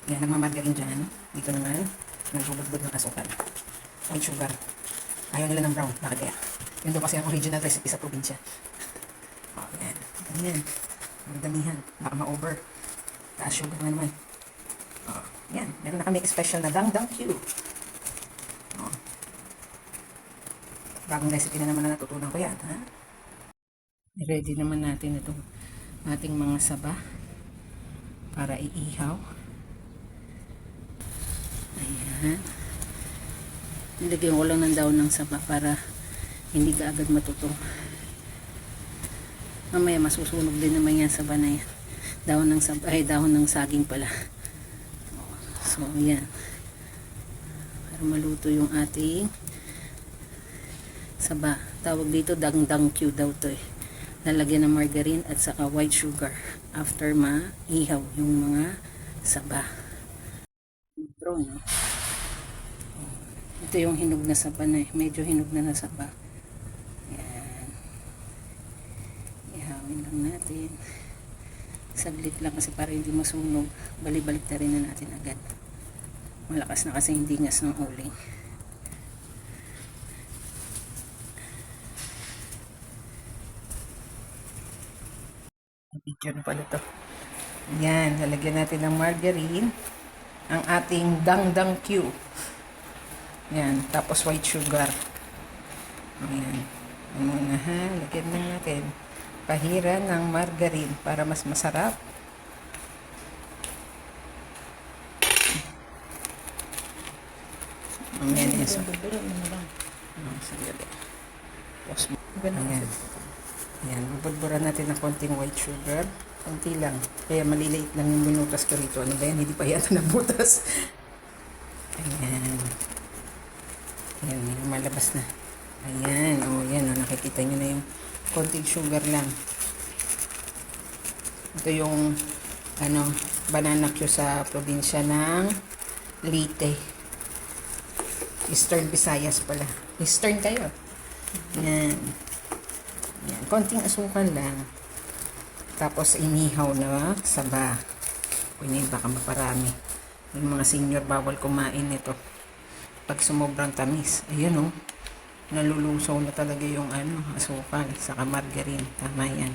Yan, nagmamargarin dyan. Dito naman, nagbubudbud ng asukal. White sugar. Ayaw nila ng brown. Bakit kaya? Yun daw kasi ang original recipe sa probinsya. O, yan. Ayan. Ang damihan. Baka ma-over. Taas sugar na naman. O, yan. Meron na kami special na dang Q. O. Bagong recipe na naman na natutunan ko yan. Ha? Ready naman natin itong ating mga saba para iihaw. Ayan. Nilagyan ko lang ng daon ng saba para hindi ka agad matutong. Mamaya masusunog din naman yan saba na yan. Dahon ng saba, ay dahon ng saging pala. So, yan. Para maluto yung ating saba. Tawag dito dang Q daw to eh. Lalagyan ng margarine at saka white sugar after maihaw yung mga saba. No? Ito yung hinog na saba na eh. Medyo hinog na saba. Yan. Ihawin lang natin. Saglit lang kasi para hindi masunog. Balik-balik na rin na natin agad. Malakas na kasi hindi ngas ng uling. Picture na pala ito. Yan. Lalagyan natin ng margarine. Ang ating dang Q. Yan. Tapos white sugar. Ayan. Ano na ha? Lagyan lang natin. Pahiran ng margarine para mas masarap. Ayan. Yes. Ayan. Ayan. Bubudburan natin ng konting white sugar. Konti lang. Kaya maliliit lang yung binutas ko rito. Ano ba yan? Hindi pa yata nabutas. Ayan. Ayan. May lumalabas na. Ayan. O, yan. O, nakikita nyo na yung konting sugar lang. Ito yung banana Q sa probinsya ng Leyte. Eastern Visayas pala. Eastern kayo. Ayan. Ayan. Konting asukan lang. Tapos inihaw na saba. Kung hindi baka maparami. Yung mga senior bawal kumain nito. Pag sumobrang tamis. Ayan o. Nalulusaw na talaga yung asukal. Saka margarine. Tama yan.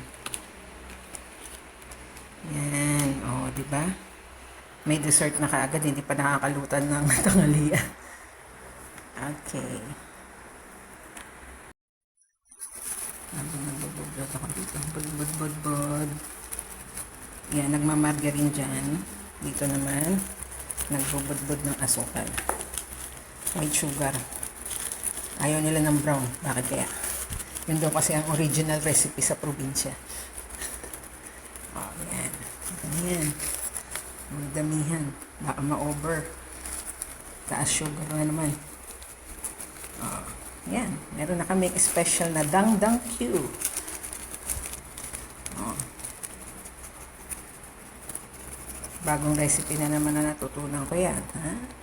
Yan. O, diba? May dessert na kaagad. Hindi pa nakakalutan ng tanghalian. Okay. Nagbubudbud ako dito. Budbud. Yan, nagmamargarine dyan. Dito naman, nagbubudbud ng asukal. White sugar. Ayaw nila ng brown. Bakit kaya? Yun daw kasi ang original recipe sa probinsya. Oh, yan. Yan. Magdamihan. Baka ma-over. Taas sugar na naman. Oh. Yan. Meron na kami special na dang Q. Oh. Bagong recipe na naman na natutunan ko yan. Ha?